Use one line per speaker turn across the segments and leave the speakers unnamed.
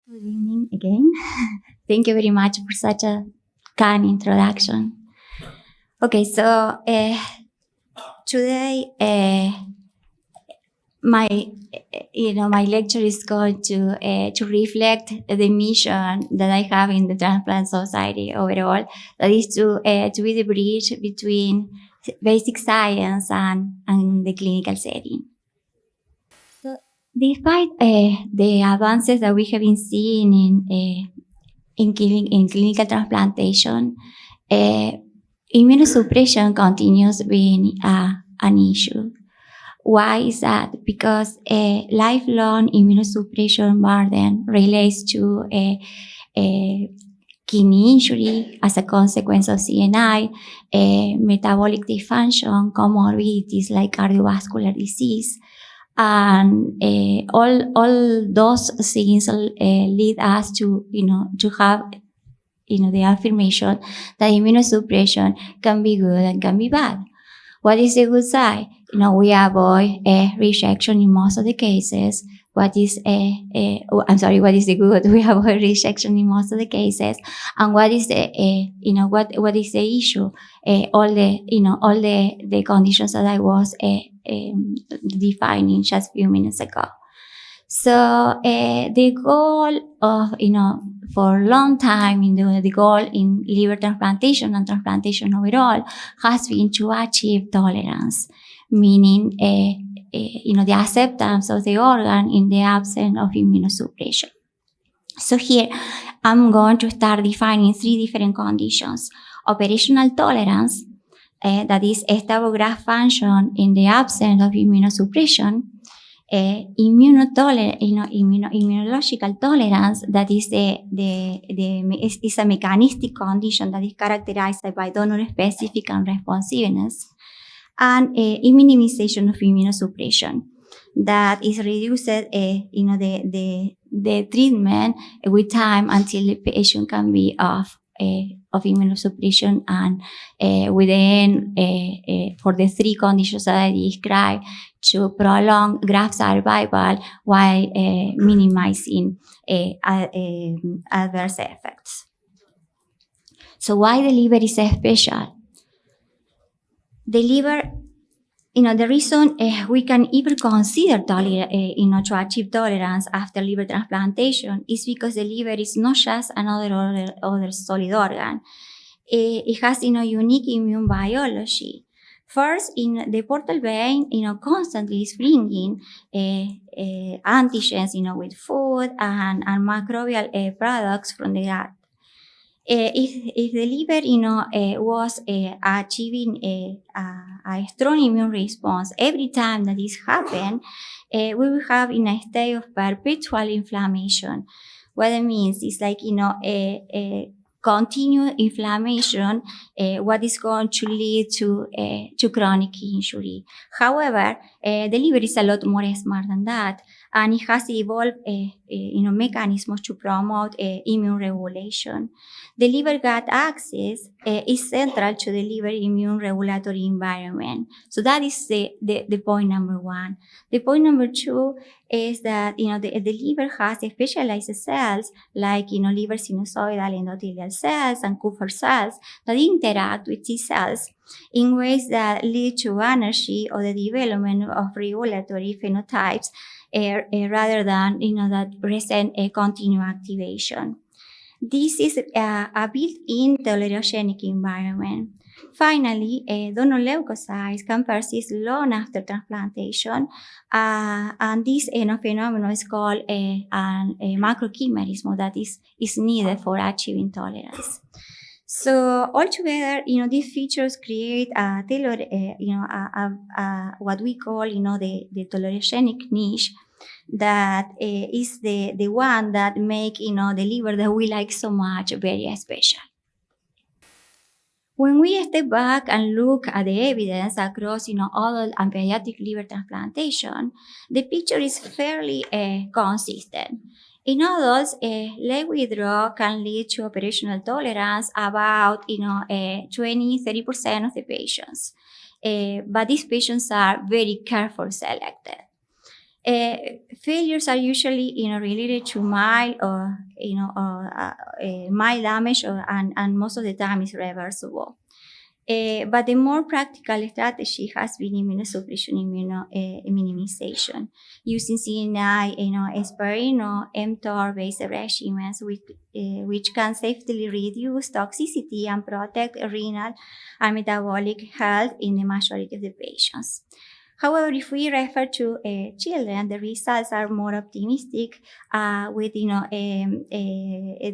Good evening again. Thank you very much for such a kind introduction. Okay, so today my my lecture is going to reflect the mission that I have in the transplant society overall. That is to be the bridge between basic science and the clinical setting. So, despite the advances that we have been seeing in clinical transplantation, immunosuppression continues being an issue. Why is that? Because a lifelong immunosuppression burden relates to kidney injury as a consequence of CNI, metabolic dysfunction, comorbidities like cardiovascular disease, and all those things lead us to have the affirmation that immunosuppression can be good and can be bad. What is the good side? We avoid rejection in most of the cases. What is what is the good? We avoid rejection in most of the cases. And what is the what is the issue? All the conditions that I was defining just a few minutes ago. So the goal of for a long time the goal in liver transplantation and transplantation overall has been to achieve tolerance, meaning the acceptance of the organ in the absence of immunosuppression. So here I'm going to start defining 3 different conditions: operational tolerance, that is stable graft function in the absence of immunosuppression; immunological tolerance, that is is a mechanistic condition that is characterized by donor-specific and responsiveness; and minimization of immunosuppression, that is reduced the treatment with time until the patient can be off of immunosuppression, and within for the 3 conditions that I described, to prolong graft survival while minimizing adverse effects. So why the liver is special? The liver, the reason we can even consider to achieve tolerance after liver transplantation is because the liver is not just another solid organ. It has unique immune biology. First, in the portal vein, constantly is bringing antigens, with food and microbial products from the gut. If the liver, was achieving a strong immune response every time that this happened, we will have in a state of perpetual inflammation. What it means is like, a continued inflammation, what is going to lead to chronic injury. However, the liver is a lot more smart than that, and it has evolved mechanisms to promote immune regulation. The liver gut axis is central to the liver immune regulatory environment. So that is the point number 1. The point number 2 is that the liver has specialized cells like liver sinusoidal endothelial cells and Kupffer cells that interact with T cells in ways that lead to energy or the development of regulatory phenotypes rather than that present a continued activation. This is a built-in tolerogenic environment. Finally, donor leukocytes can persist long after transplantation, and this phenomenon is called a macrochimerism that is needed for achieving tolerance. So altogether, these features create what we call, the tolerogenic niche that is the one that make, the liver that we like so much very special. When we step back and look at the evidence across, adult and pediatric liver transplantation, the picture is fairly consistent. In adults, leg withdrawal can lead to operational tolerance about 20-30% of the patients, but these patients are very carefully selected. Failures are usually, related to mild or, mild damage, and most of the time is reversible. But the more practical strategy has been immunosuppression, minimization, using CNI, sparing or mTOR-based regimens, which can safely reduce toxicity and protect renal and metabolic health in the majority of the patients. However, if we refer to children, the results are more optimistic. With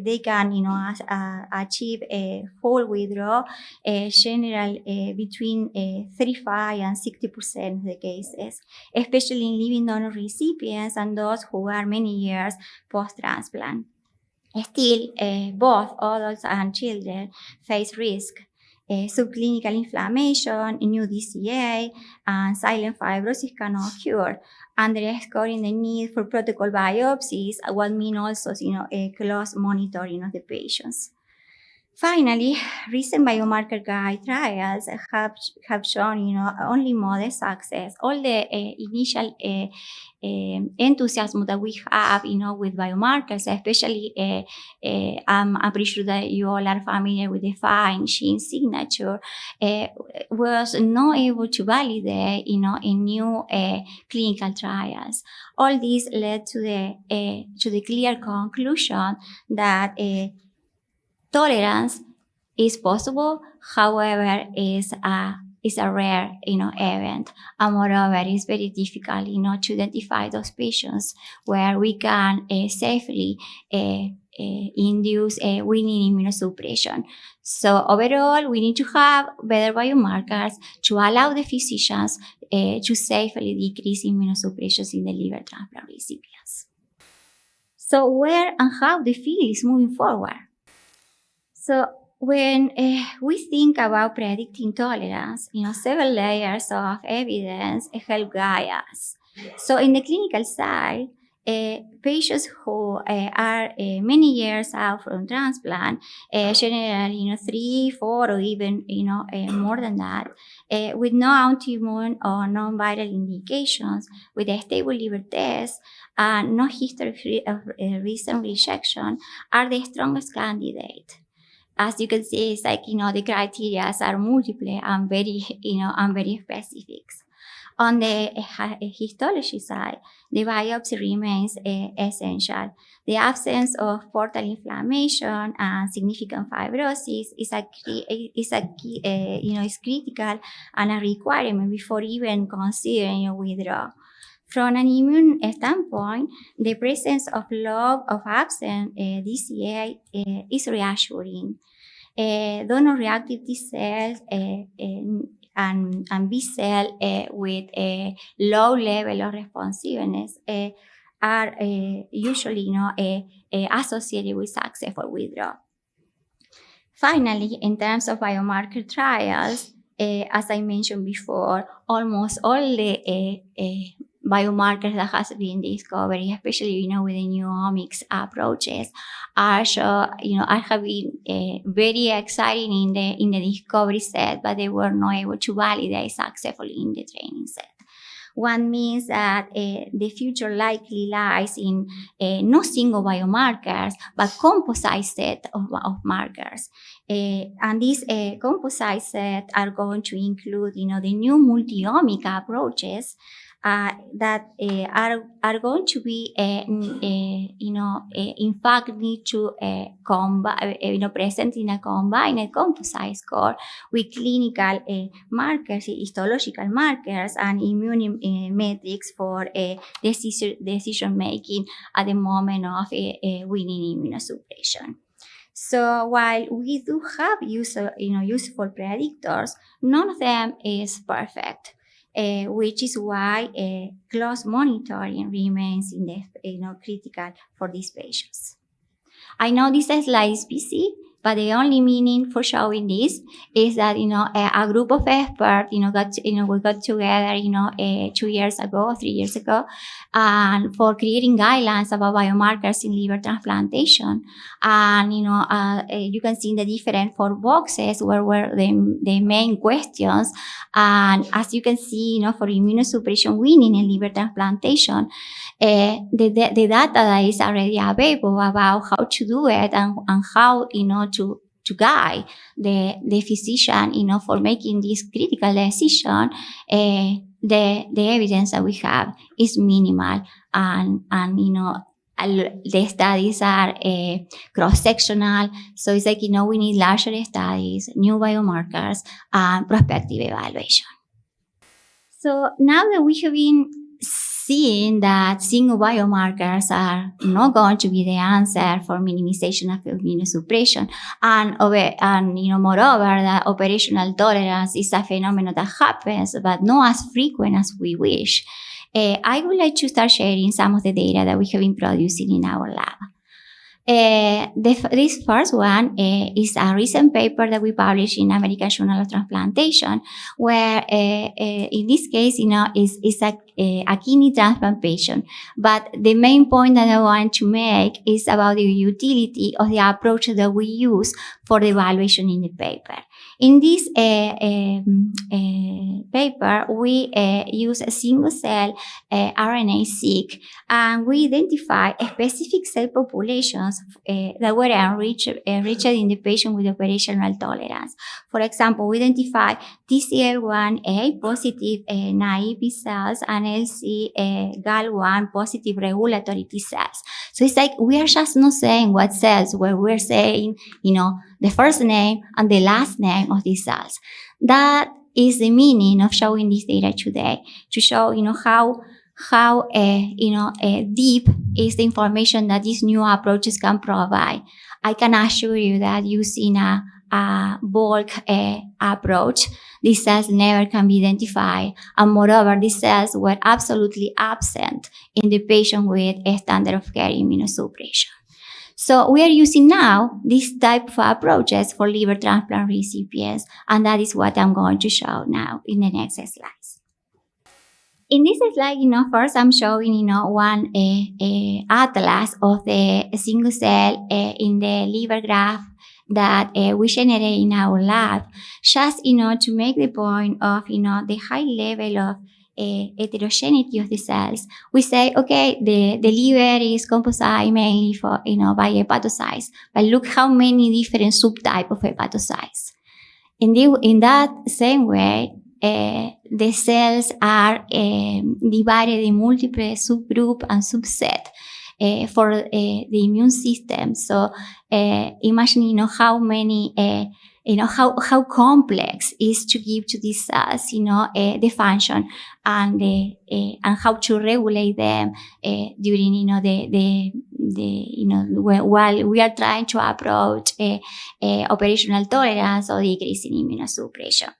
they can achieve a full withdrawal, general between 35 and 60% of the cases, especially in living donor recipients and those who are many years post-transplant. Still, both adults and children face risk. Subclinical inflammation, new DCA, and silent fibrosis cannot cure, underscoring the need for protocol biopsies, what means also, a close monitoring of the patients. Finally, recent biomarker guide trials have shown, only modest success. All the initial enthusiasm that we have, with biomarkers, especially, I'm pretty sure that you all are familiar with the FIND gene signature, was not able to validate, in new clinical trials. All this led to the clear conclusion that tolerance is possible, however, is a rare, event, and moreover, it's very difficult, to identify those patients where we can safely induce winning immunosuppression. So overall, we need to have better biomarkers to allow the physicians to safely decrease immunosuppression in the liver transplant recipients. So where and how the field is moving forward? So when we think about predicting tolerance, several layers of evidence help guide us. So in the clinical side, patients who are many years out from transplant, generally, 3, 4, or even, more than that, with no autoimmune or non-viral indications, with a stable liver test, and no history of recent rejection, are the strongest candidates. As you can see, it's like, the criteria are multiple and very, and very specific. On the histology side, the biopsy remains essential. The absence of portal inflammation and significant fibrosis is critical and a requirement before even considering withdrawal. From an immune standpoint, the presence of low of absent DCA is reassuring. Donor-reactive T cells and B cell with a low level of responsiveness are usually associated with successful withdrawal. Finally, in terms of biomarker trials, as I mentioned before, almost all the biomarkers that has been discovered, especially with the new omics approaches, are have been very exciting in the discovery set, but they were not able to validate successfully in the training set. One means that the future likely lies in no single biomarkers, but composite set of markers. And these composite sets are going to include, the new multi-omic approaches that are going to be, in fact, need to present in a combined composite score with clinical markers, histological markers, and immune metrics for decision making at the moment of winning immunosuppression. So while we do have useful predictors, none of them is perfect. Which is why close monitoring remains critical for these patients. I know this slide is busy, But the only meaning for showing this is that, a group of experts, we got together, 2 years ago, 3 years ago, and for creating guidelines about biomarkers in liver transplantation. And, you can see in the different 4 boxes where were the main questions. And as you can see, for immunosuppression winning in liver transplantation, the data that is already available about how to do it and how, to guide the physician, for making this critical decision, the evidence that we have is minimal, and the studies are cross-sectional. So it's like, we need larger studies, new biomarkers, and prospective evaluation. So now that we have been seeing that single biomarkers are not going to be the answer for minimization of immunosuppression, and moreover, that operational tolerance is a phenomenon that happens, but not as frequent as we wish, I would like to start sharing some of the data that we have been producing in our lab. This first one is a recent paper that we published in American Journal of Transplantation, where in this case, is a kidney transplant patient. But the main point that I want to make is about the utility of the approach that we use for the evaluation in the paper. In this paper, we use a single-cell RNA-seq, and we identify specific cell populations that were enriched in the patient with operational tolerance. For example, we identify TCL1A positive naive B cells and LC-GAL1 positive regulatory T cells. So it's like we are just not saying what cells, where we're saying, the first name and the last name of these cells. That is the meaning of showing this data today, to show, how deep is the information that these new approaches can provide. I can assure you that using a bulk approach, these cells never can be identified, and moreover, these cells were absolutely absent in the patient with a standard of care immunosuppression. So we are using now this type of approaches for liver transplant recipients, and that is what I'm going to show now in the next slides. In this slide, first I'm showing, one atlas of the single cell in the liver graft that we generate in our lab, just, to make the point of, the high level of heterogeneity of the cells. We say, okay, the liver is composed mainly for, by hepatocytes, but look how many different subtypes of hepatocytes. In that same way, the cells are divided in multiple subgroup and subset for the immune system. So imagine, how many, how complex is to give to these cells, the function and how to regulate them during, while we are trying to approach operational tolerance or decrease in immunosuppression.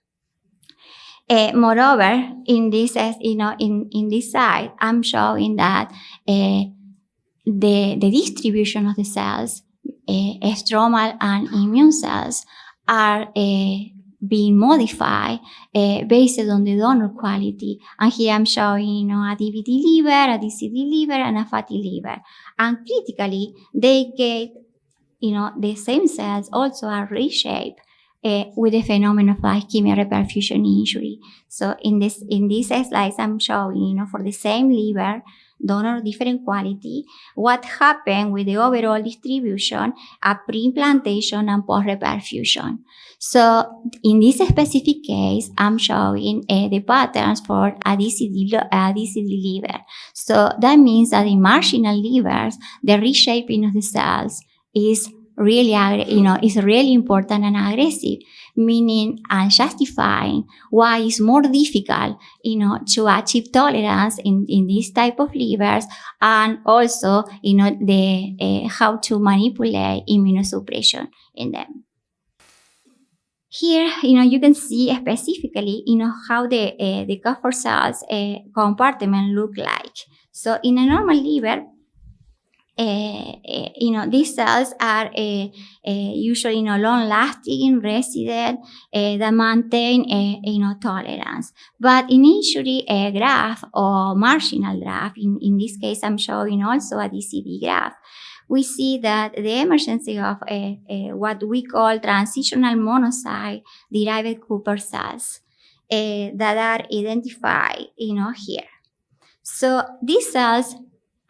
Moreover, in this, in this side, I'm showing that the distribution of the cells, stromal and immune cells, are being modified based on the donor quality. And here I'm showing, a DVD liver, a DCD liver, and a fatty liver. And critically, they get, the same cells also are reshaped with the phenomenon of ischemia reperfusion injury. So in these slides, I'm showing, for the same liver, donor different quality, what happened with the overall distribution at pre-implantation and post-reperfusion. So in this specific case, I'm showing the patterns for a DCD liver. So that means that in marginal livers, the reshaping of the cells is really, is really important and aggressive, meaning and justifying why it's more difficult, to achieve tolerance in this type of livers, and also, the how to manipulate immunosuppression in them. Here, you can see specifically, how the cohort cells compartment look like. So in a normal liver, these cells are usually long-lasting, resident, that maintain tolerance. But in injury graft or marginal graft, in this case I'm showing also a DCD graft, we see that the emergence of what we call transitional monocyte-derived Cooper cells that are identified, here. So these cells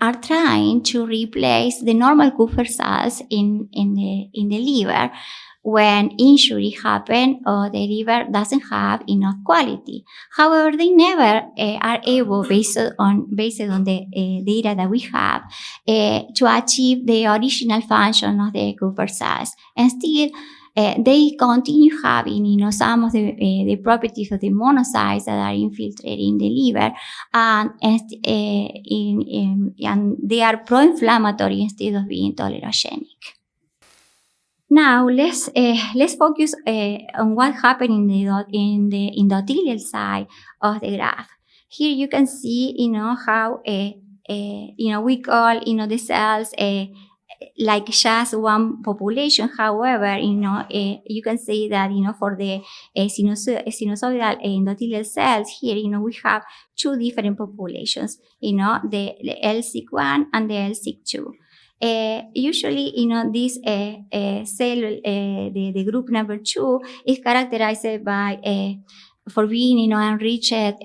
are trying to replace the normal Cooper cells in the liver when injury happens or the liver doesn't have enough quality. However, they never are able, based on the data that we have, to achieve the original function of the Cooper cells, and still they continue having, some of the properties of the monocytes that are infiltrating the liver, and they are pro-inflammatory instead of being tolerogenic. Now let's focus on what happened in the endothelial side of the graph. Here you can see, how we call the cells like just one population. However, you can see that for the sinusoidal endothelial cells here, we have two different populations. The LSIC1 and the LSIC2. Usually, this cell, the group number 2, is characterized by for being, enriched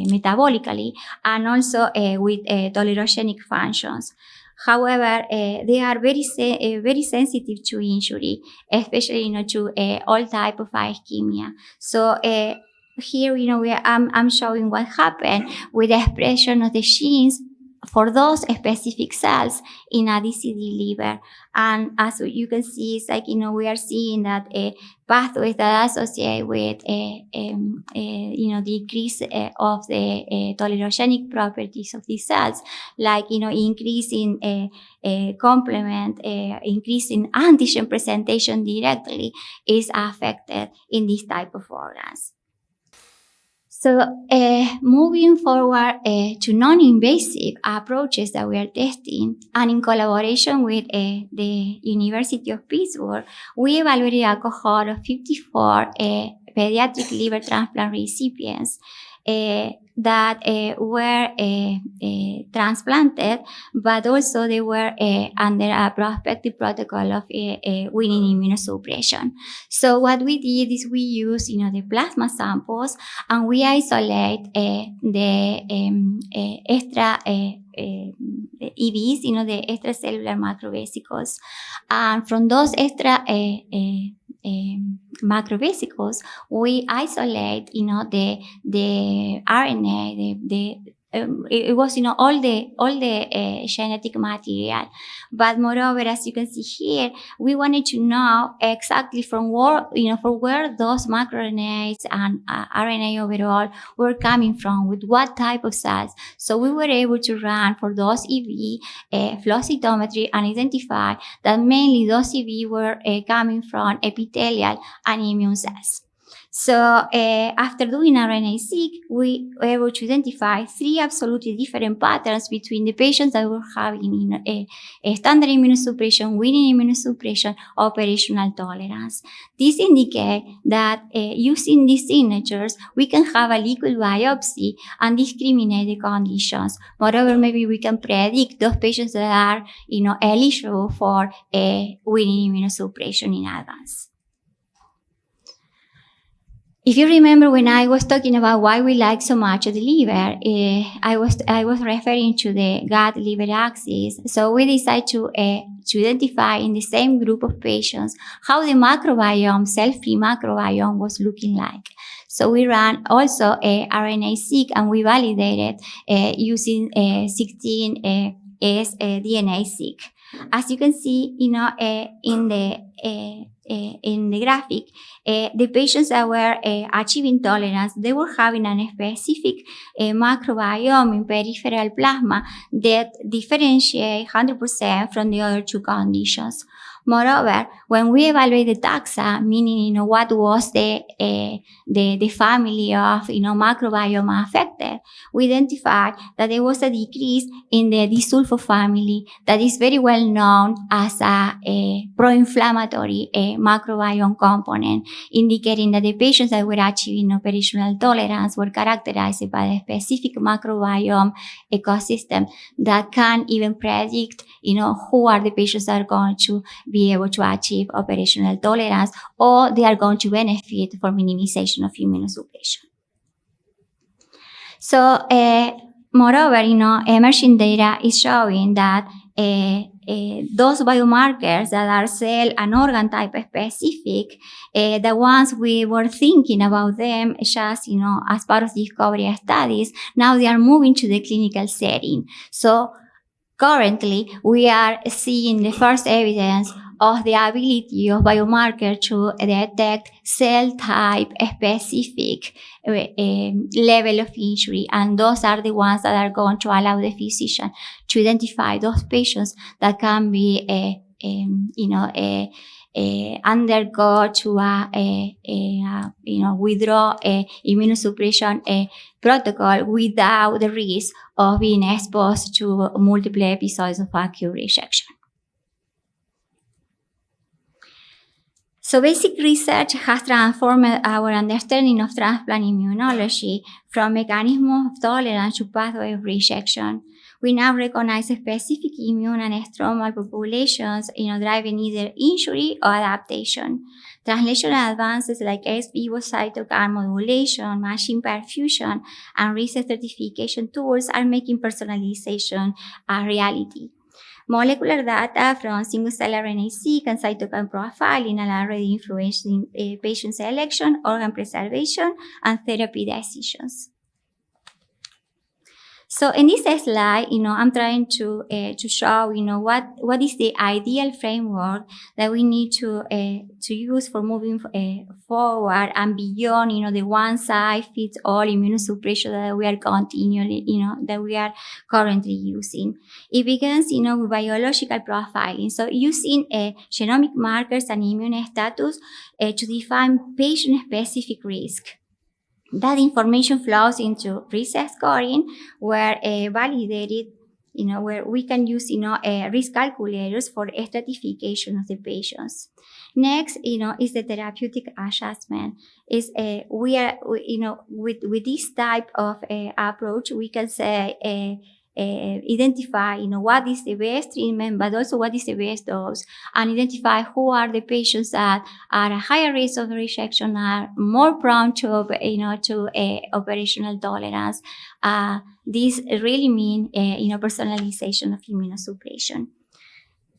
metabolically, and also with tolerogenic functions. However, they are very sensitive to injury, especially to all type of ischemia. So here, I'm showing what happened with the expression of the genes for those specific cells in a DCD liver. And as you can see, it's like, we are seeing that pathways that associate with, decrease of the tolerogenic properties of these cells, like, increase in complement, increase in antigen presentation directly is affected in this type of organs. So moving forward to non-invasive approaches that we are testing, and in collaboration with the University of Pittsburgh, we evaluated a cohort of 54 pediatric liver transplant recipients that were transplanted, but also they were under a prospective protocol of winning immunosuppression. So what we did is we used, the plasma samples, and we isolate the extra EVs, the extracellular macrovesicles, and from those extra macrovesicles, we isolate, the RNA, it was, all the genetic material. But moreover, as you can see here, we wanted to know exactly from where those microRNAs and RNA overall were coming from, with what type of cells. So we were able to run for those EV flow cytometry and identify that mainly those EV were coming from epithelial and immune cells. So after doing RNA-seq, we were able to identify 3 absolutely different patterns between the patients that were having a standard immunosuppression, winning immunosuppression, operational tolerance. This indicates that using these signatures, we can have a liquid biopsy and discriminate the conditions. Moreover, maybe we can predict those patients that are eligible for winning immunosuppression in advance. If you remember, when I was talking about why we like so much the liver, I was referring to the gut-liver axis. So we decided to identify in the same group of patients how the microbiome, cell-free microbiome, was looking like. So we ran also RNA-seq, and we validated using 16 DNA-seq. As you can see, in the graphic, the patients that were achieving tolerance, they were having a specific microbiome in peripheral plasma that differentiate 100% from the other two conditions. Moreover, when we evaluate the taxa, meaning what was the family of microbiome affected, we identified that there was a decrease in the disulfo family that is very well known as a pro-inflammatory microbiome component, indicating that the patients that were achieving operational tolerance were characterized by a specific microbiome ecosystem that can even predict who are the patients that are going to be able to achieve operational tolerance, or they are going to benefit from minimization of immunosuppression. So, moreover, emerging data is showing that those biomarkers that are cell and organ type specific, the ones we were thinking about them just, as part of discovery studies, now they are moving to the clinical setting. So currently, we are seeing the first evidence of the ability of biomarker to detect cell type specific level of injury, and those are the ones that are going to allow the physician to identify those patients that can be undergo to withdraw immunosuppression protocol without the risk of being exposed to multiple episodes of acute rejection. So basic research has transformed our understanding of transplant immunology from mechanism of tolerance to pathway of rejection. We now recognize specific immune and stromal populations, driving either injury or adaptation. Translational advances like ex vivo cytokine modulation, machine perfusion, and reset certification tools are making personalization a reality. Molecular data from single-cell RNA-seq and cytokine profiling are already influencing patient selection, organ preservation, and therapy decisions. So in this slide, I'm trying to show, what is the ideal framework that we need to use for moving forward and beyond, the one-size-fits-all immunosuppression that we are continually, that we are currently using. It begins, with biological profiling. So using genomic markers and immune status to define patient-specific risk. That information flows into risk scoring, where validated, where we can use, risk calculators for stratification of the patients. Next, is the therapeutic adjustment. Is with this type of approach, we can say identify, what is the best treatment, but also what is the best dose, and identify who are the patients that are at higher risk of rejection, are more prone to, operational tolerance. This really means, personalization of immunosuppression.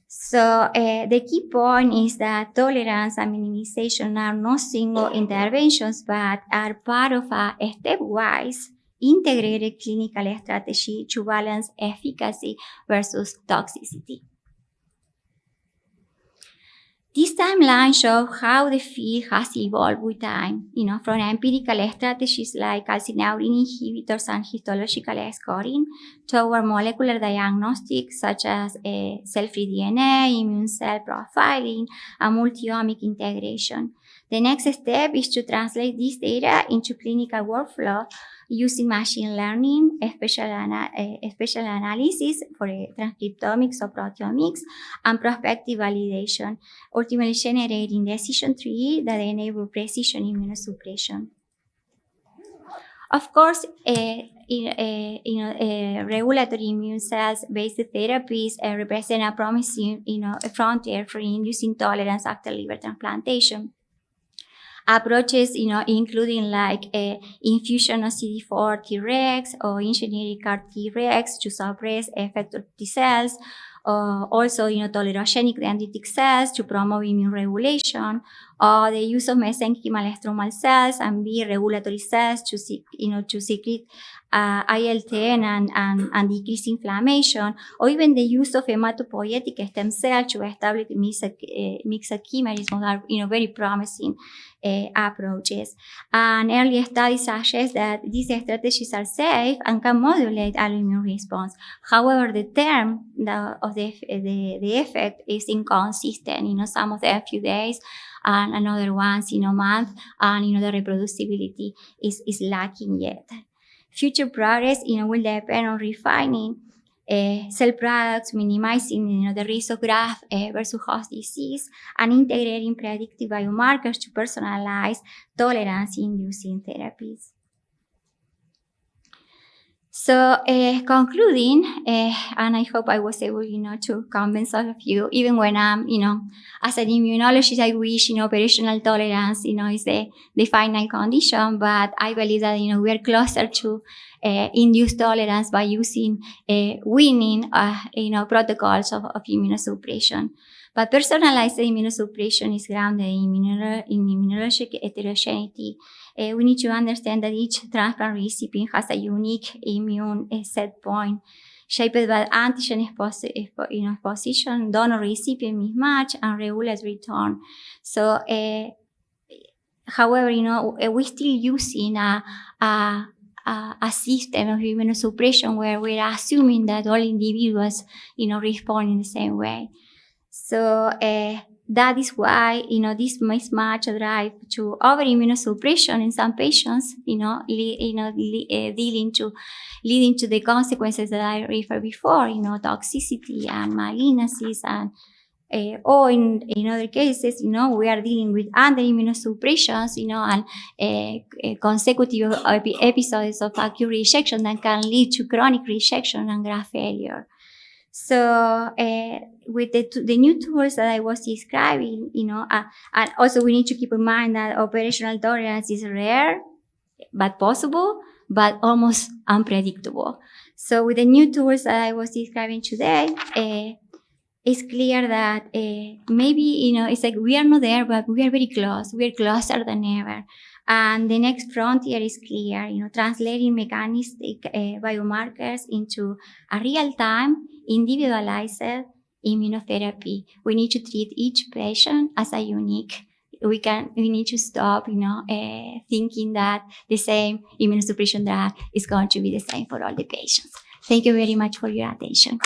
So the key point is that tolerance and minimization are not single interventions, but are part of a stepwise integrated clinical strategy to balance efficacy versus toxicity. This timeline shows how the field has evolved with time, from empirical strategies like calcineurin inhibitors and histological scoring toward molecular diagnostics such as cell-free DNA, immune cell profiling, and multi-omic integration. The next step is to translate this data into clinical workflow using machine learning, special analysis for transcriptomics or proteomics, and prospective validation, ultimately generating decision trees that enable precision immunosuppression. Of course, regulatory immune cells-based therapies represent a promising, frontier for inducing tolerance after liver transplantation. Approaches, including like infusion of CD4 Tregs or engineered CAR Tregs to suppress effector T cells, also, tolerogenic dendritic cells to promote immune regulation, or the use of mesenchymal stromal cells and B regulatory cells to secrete IL-10 and decrease inflammation, or even the use of hematopoietic stem cells to establish mixed chimerism are very promising approaches. And early studies suggest that these strategies are safe and can modulate autoimmune response. However, the term of the effect is inconsistent. Some of them a few days and another ones month, and the reproducibility is lacking yet. Future progress will depend on refining cell products, minimizing the risk of graft versus host disease, and integrating predictive biomarkers to personalize tolerance-inducing therapies. So concluding, and I hope I was able, to convince all of you, even when I'm, as an immunologist, I wish, operational tolerance, is the final condition, but I believe that, we are closer to induced tolerance by using winning, protocols of immunosuppression. But personalized immunosuppression is grounded in immunologic heterogeneity. We need to understand that each transplant recipient has a unique immune set point shaped by antigen exposition, donor-recipient mismatch, and regulatory return. So, however, we're still using a system of immunosuppression where we're assuming that all individuals, respond in the same way. So that is why, this mismatch drive to over-immunosuppression in some patients, leading to the consequences that I referred before, toxicity and malignancies, and or in other cases, we are dealing with under-immunosuppressions, and consecutive episodes of acute rejection that can lead to chronic rejection and graft failure. So with the new tools that I was describing, and also we need to keep in mind that operational tolerance is rare, but possible, but almost unpredictable. So with the new tools that I was describing today, it's clear that maybe, it's like we are not there, but we are very close. We are closer than ever. And the next frontier is clear, translating mechanistic biomarkers into a real-time, individualized immunotherapy. We need to treat each patient as a unique. We need to stop, thinking that the same immunosuppression drug is going to be the same for all the patients. Thank you very much for your attention.